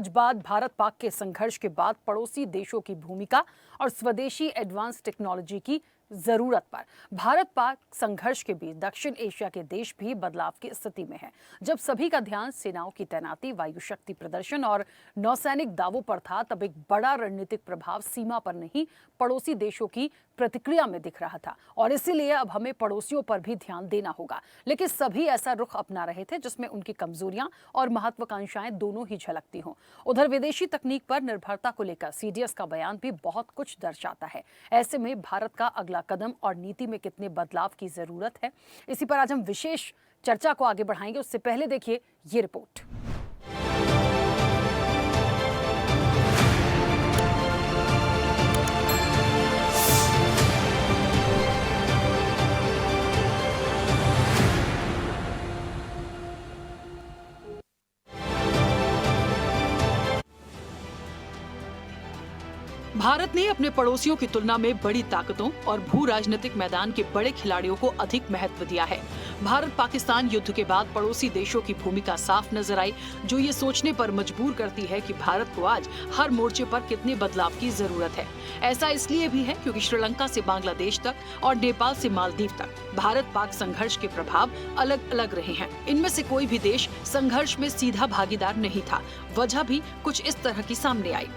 आज बात भारत पाक के संघर्ष के बाद पड़ोसी देशों की भूमिका और स्वदेशी एडवांस टेक्नोलॉजी की जरूरत पर। भारत पाक संघर्ष के बीच दक्षिण एशिया के देश भी बदलाव की स्थिति में हैं। जब सभी का ध्यान सेनाओं की तैनाती, वायु शक्ति प्रदर्शन और नौसैनिक दावों पर था, तब एक बड़ा रणनीतिक प्रभाव सीमा पर नहीं, पड़ोसी देशों की प्रतिक्रिया में दिख रहा था। और इसीलिए अब हमें पड़ोसियों पर भी ध्यान देना होगा। लेकिन सभी ऐसा रुख अपना रहे थे जिसमें उनकी कमजोरियां और महत्वाकांक्षाएं दोनों ही झलकती हों। उधर विदेशी तकनीक पर निर्भरता को लेकर सीडीएस का बयान भी बहुत कुछ दर्शाता है। ऐसे में भारत का अगला कदम और नीति में कितने बदलाव की जरूरत है, इसी पर आज हम विशेष चर्चा को आगे बढ़ाएंगे। उससे पहले देखिए ये रिपोर्ट। भारत ने अपने पड़ोसियों की तुलना में बड़ी ताकतों और भू राजनीतिक मैदान के बड़े खिलाड़ियों को अधिक महत्व दिया है। भारत पाकिस्तान युद्ध के बाद पड़ोसी देशों की भूमिका साफ नजर आई, जो ये सोचने पर मजबूर करती है कि भारत को आज हर मोर्चे पर कितने बदलाव की जरूरत है। ऐसा इसलिए भी है क्योंकि श्रीलंका से बांग्लादेश तक और नेपाल से मालदीव तक भारत पाक संघर्ष के प्रभाव अलग अलग रहे हैं। इनमें से कोई भी देश संघर्ष में सीधा भागीदार नहीं था। वजह भी कुछ इस तरह की सामने आई।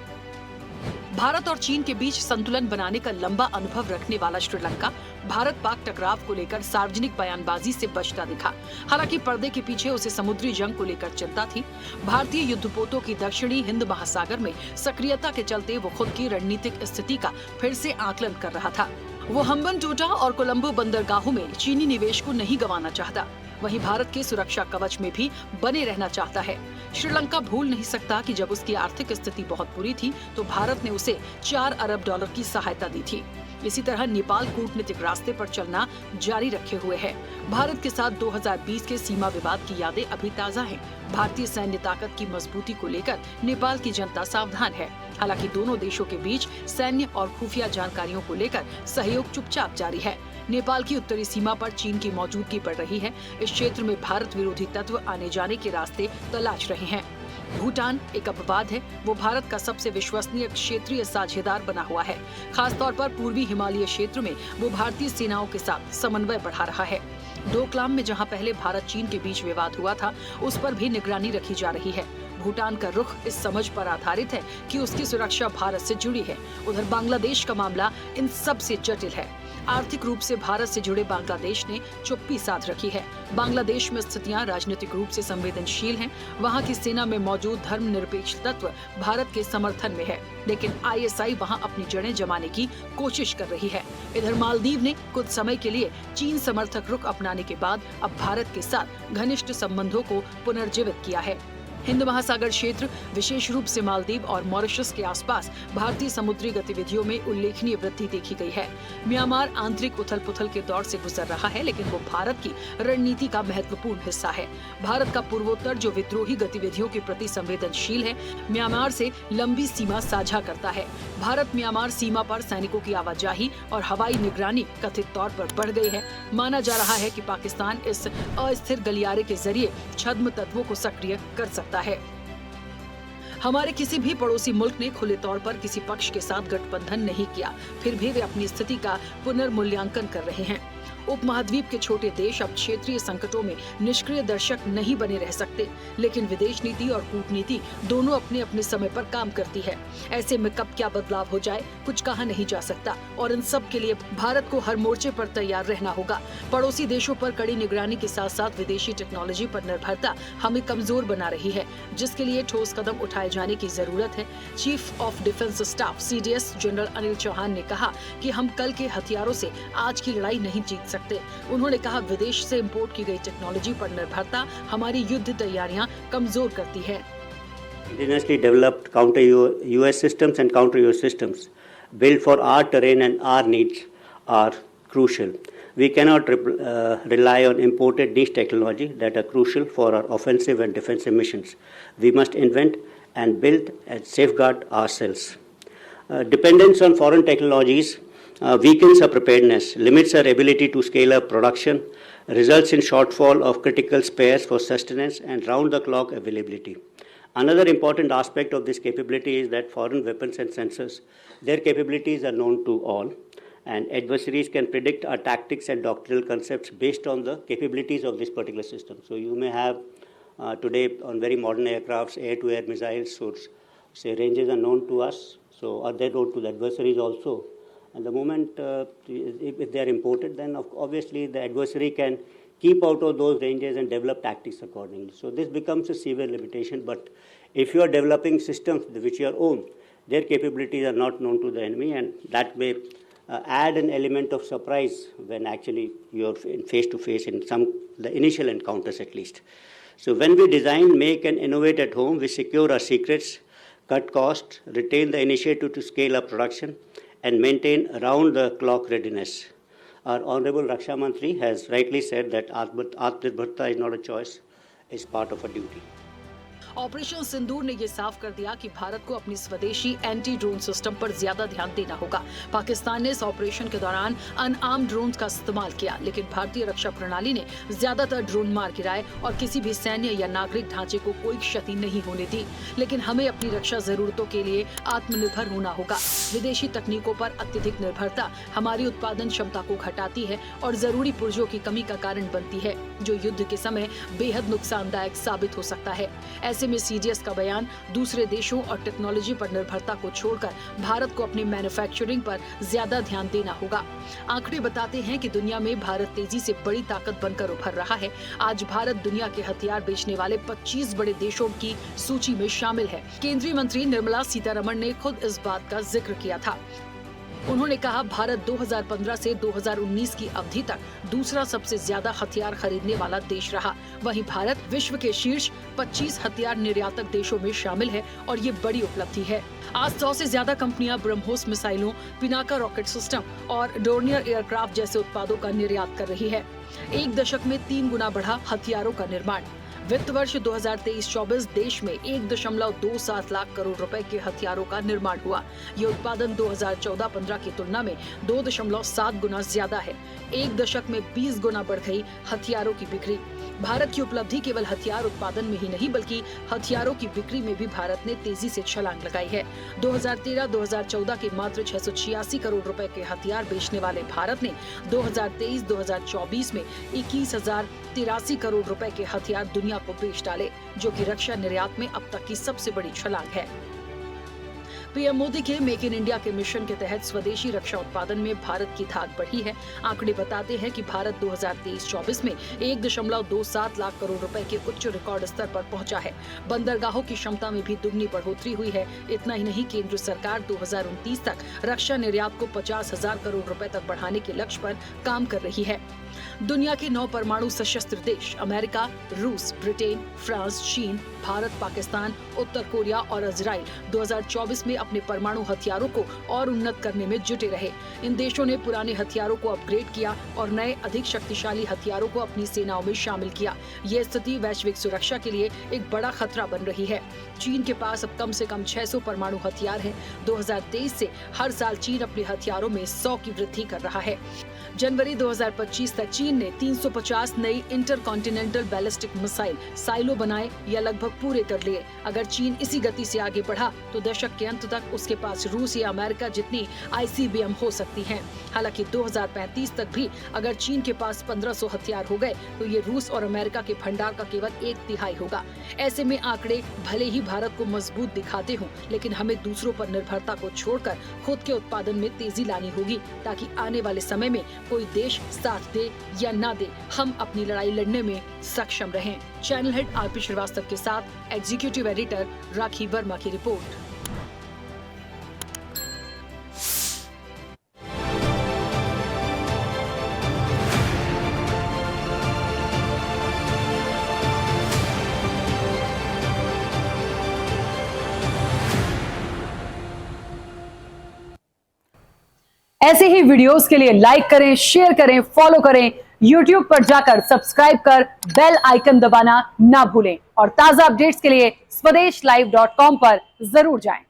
भारत और चीन के बीच संतुलन बनाने का लंबा अनुभव रखने वाला श्रीलंका भारत पाक टकराव को लेकर सार्वजनिक बयानबाजी से बचता दिखा। हालांकि पर्दे के पीछे उसे समुद्री जंग को लेकर चिंता थी। भारतीय युद्धपोतों की दक्षिणी हिंद महासागर में सक्रियता के चलते वो खुद की रणनीतिक स्थिति का फिर से आकलन कर रहा था। वो हम्बनटोटा और कोलंबो बंदरगाहों में चीनी निवेश को नहीं गंवाना चाहता। वहीं भारत के सुरक्षा कवच में भी बने रहना चाहता है। श्रीलंका भूल नहीं सकता कि जब उसकी आर्थिक स्थिति बहुत बुरी थी तो भारत ने उसे $4 अरब की सहायता दी थी। इसी तरह नेपाल कूटनीतिक रास्ते पर चलना जारी रखे हुए है। भारत के साथ 2020 के सीमा विवाद की यादें अभी ताजा हैं। भारतीय सैन्य ताकत की मजबूती को लेकर नेपाल की जनता सावधान है। हालांकि दोनों देशों के बीच सैन्य और खुफिया जानकारियों को लेकर सहयोग चुपचाप जारी है। नेपाल की उत्तरी सीमा पर चीन की मौजूदगी बढ़ रही है। इस क्षेत्र में भारत विरोधी तत्व आने जाने के रास्ते तलाश रहे हैं। भूटान एक अपवाद है। वो भारत का सबसे विश्वसनीय क्षेत्रीय साझेदार बना हुआ है। खासतौर पर पूर्वी हिमालय क्षेत्र में वो भारतीय सेनाओं के साथ समन्वय बढ़ा रहा है। डोकलाम में जहां पहले भारत चीन के बीच विवाद हुआ था, उस पर भी निगरानी रखी जा रही है। भूटान का रुख इस समझ पर आधारित है कि उसकी सुरक्षा भारत से जुड़ी है। उधर बांग्लादेश का मामला इन सब से जटिल है। आर्थिक रूप से भारत से जुड़े बांग्लादेश ने चुप्पी साध रखी है। बांग्लादेश में स्थितियां राजनीतिक रूप से संवेदनशील हैं। वहां की सेना में मौजूद धर्मनिरपेक्ष तत्व भारत के समर्थन में है, लेकिन आईएसआई वहां अपनी जड़ें जमाने की कोशिश कर रही है। इधर मालदीव ने कुछ समय के लिए चीन समर्थक रुख अपनाने के बाद अब भारत के साथ घनिष्ठ संबंधों को पुनर्जीवित किया है। हिंद महासागर क्षेत्र, विशेष रूप से मालदीव और मॉरिशस के आसपास भारतीय समुद्री गतिविधियों में उल्लेखनीय वृद्धि देखी गई है। म्यांमार आंतरिक उथल-पुथल के दौर से गुजर रहा है, लेकिन वो भारत की रणनीति का महत्वपूर्ण हिस्सा है। भारत का पूर्वोत्तर जो विद्रोही गतिविधियों के प्रति संवेदनशील है, म्यांमार से लंबी सीमा साझा करता है। भारत म्यांमार सीमा पर सैनिकों की आवाजाही और हवाई निगरानी कथित तौर पर बढ़ गई है। माना जा रहा है कि पाकिस्तान इस अस्थिर गलियारे के जरिए छद्म तत्वों को सक्रिय कर सकता है। हमारे किसी भी पड़ोसी मुल्क ने खुले तौर पर किसी पक्ष के साथ गठबंधन नहीं किया, फिर भी वे अपनी स्थिति का पुनर्मूल्यांकन कर रहे हैं। उपमहाद्वीप के छोटे देश अब क्षेत्रीय संकटों में निष्क्रिय दर्शक नहीं बने रह सकते, लेकिन विदेश नीति और कूटनीति दोनों अपने अपने समय पर काम करती है। ऐसे में कब क्या बदलाव हो जाए कुछ कहा नहीं जा सकता, और इन सब के लिए भारत को हर मोर्चे पर तैयार रहना होगा। पड़ोसी देशों पर कड़ी निगरानी के साथ साथ विदेशी टेक्नोलॉजी पर निर्भरता हमें कमजोर बना रही है, जिसके लिए ठोस कदम उठाए जाने की जरूरत है। Chief of defence staff CDS general Anil Chauhan ने कहा कि हम कल के हथियारों से आज की लड़ाई नहीं जीत सकते। उन्होंने कहा, विदेश से इंपोर्ट की गई टेक्नोलॉजी पर निर्भरता हमारी युद्ध तैयारियां कमजोर करती है। Indigenously developed counter US systems and counter US systems built for our terrain and our needs are crucial. We cannot rely on imported niche technology that are crucial for our offensive and defensive missions. We must invent and build and safeguard ourselves. Dependence on foreign technologies weakens our preparedness, limits our ability to scale up production, results in shortfall of critical spares for sustenance and round-the-clock availability. Another important aspect of this capability is that foreign weapons and sensors, their capabilities are known to all, and adversaries can predict our tactics and doctrinal concepts based on the capabilities of this particular system. So you may have today on very modern aircrafts, air-to-air missiles, so say ranges are known to us, so are they known to the adversaries also? And the moment if they are imported, then obviously the adversary can keep out of those ranges and develop tactics accordingly. So this becomes a severe limitation. But if you are developing systems which you own, their capabilities are not known to the enemy, and that may add an element of surprise when actually you are face to face in the initial encounters at least. So when we design, make, and innovate at home, we secure our secrets, cut costs, retain the initiative to scale up production, and maintain round-the-clock readiness. Our Honorable Raksha Mantri has rightly said that Atmanirbharta is not a choice, it's part of a duty. Operation Sindoor ने ये साफ कर दिया कि भारत को अपनी स्वदेशी anti drone system पर ज्यादा ध्यान देना होगा। पाकिस्तान ने इस ऑपरेशन के दौरान अनआर्म्ड ड्रोन्स का इस्तेमाल किया, लेकिन भारतीय रक्षा प्रणाली ने ज्यादातर ड्रोन मार गिराए और किसी भी सैन्य या नागरिक ढांचे को कोई क्षति नहीं होने दी। लेकिन हमें अपनी रक्षा जरूरतों के लिए आत्मनिर्भर होना होगा। विदेशी तकनीकों पर अत्यधिक निर्भरता हमारी उत्पादन क्षमता को घटाती है और जरूरी पुर्जों की कमी का कारण बनती है, जो युद्ध के समय बेहद नुकसानदायक साबित हो सकता है। ऐसे में सीडीएस का बयान दूसरे देशों और टेक्नोलॉजी पर निर्भरता को छोड़कर भारत को अपनी मैन्युफैक्चरिंग पर ज्यादा ध्यान देना होगा। आंकड़े बताते हैं कि दुनिया में भारत तेजी से बड़ी ताकत बनकर उभर रहा है। आज भारत दुनिया के हथियार बेचने वाले 25 बड़े देशों की सूची में शामिल है। केंद्रीय मंत्री निर्मला सीतारमण ने खुद इस बात का जिक्र किया था। उन्होंने कहा, भारत 2015 से 2019 की अवधि तक दूसरा सबसे ज्यादा हथियार खरीदने वाला देश रहा। वहीं भारत विश्व के शीर्ष 25 हथियार निर्यातक देशों में शामिल है और ये बड़ी उपलब्धि है। आज 100 से ज्यादा कंपनियां ब्रह्मोस मिसाइलों, पिनाका रॉकेट सिस्टम और डोर्नियर एयरक्राफ्ट जैसे उत्पादों का निर्यात कर रही है। एक दशक में 3 गुना बढ़ा हथियारों का निर्माण। वित्त वर्ष 2023-24 देश में 1.27 लाख करोड़ रुपए के हथियारों का निर्माण हुआ। ये उत्पादन 2014-15 की तुलना में 2.7 गुना ज्यादा है। एक दशक में 20 गुना बढ़ गई हथियारों की बिक्री। भारत की उपलब्धि केवल हथियार उत्पादन में ही नहीं, बल्कि हथियारों की बिक्री में भी भारत ने तेजी से छलांग लगाई है। 2013-2014 के मात्र 686 करोड़ रुपए के हथियार बेचने वाले भारत ने 2023-2024 में 21,083 करोड़ रुपए के हथियार दुनिया को बेच डाले, जो कि रक्षा निर्यात में अब तक की सबसे बड़ी छलांग है। पीएम मोदी के मेक इन इंडिया के मिशन के तहत स्वदेशी रक्षा उत्पादन में भारत की धाक बढ़ी है। आंकड़े बताते हैं कि भारत 2023-24 में 1.27 लाख करोड़ रुपए के उच्च रिकॉर्ड स्तर पर पहुंचा है। बंदरगाहों की क्षमता में भी दुगनी बढ़ोतरी हुई है। इतना ही नहीं, केंद्र सरकार 2029 तक रक्षा निर्यात को 50,000 करोड़ रुपए तक बढ़ाने के लक्ष्य पर काम कर रही है। दुनिया के 9 परमाणु सशस्त्र देश अमेरिका, रूस, ब्रिटेन, फ्रांस, चीन, भारत, पाकिस्तान, उत्तर कोरिया और इजराइल 2024 में अपने परमाणु हथियारों को और उन्नत करने में जुटे रहे। इन देशों ने पुराने हथियारों को अपग्रेड किया और नए अधिक शक्तिशाली हथियारों को अपनी सेनाओं में शामिल किया। ये स्थिति वैश्विक सुरक्षा के लिए एक बड़ा खतरा बन रही है। चीन के पास अब कम से कम 600 परमाणु हथियार हैं। 2023 से हर साल चीन अपने हथियारों में 100 की वृद्धि कर रहा है। जनवरी 2025 तक चीन ने 350 नई इंटरकॉन्टिनेंटल बैलिस्टिक मिसाइल साइलो बनाए या लगभग पूरे कर लिए। अगर चीन इसी गति से आगे बढ़ा तो दशक के अंत तक उसके पास रूस या अमेरिका जितनी ICBM हो सकती हैं। हालांकि 2035 तक भी अगर चीन के पास 1500 हथियार हो गए तो ये रूस और अमेरिका के भंडार का केवल 1/3 होगा। ऐसे में आंकड़े भले ही भारत को मजबूत दिखाते हों, लेकिन हमें दूसरों पर निर्भरता को छोड़कर खुद के उत्पादन में तेजी लानी होगी, ताकि आने वाले समय में कोई देश साथ दे या ना दे, हम अपनी लड़ाई लड़ने में सक्षम रहें। चैनल हेड RP श्रीवास्तव के साथ एग्जीक्यूटिव एडिटर राखी वर्मा की रिपोर्ट। ऐसे ही वीडियोस के लिए लाइक करें, शेयर करें, फॉलो करें। YouTube पर जाकर सब्सक्राइब कर बेल आइकन दबाना ना भूलें और ताजा अपडेट्स के लिए SwadeshLive.com पर जरूर जाएं।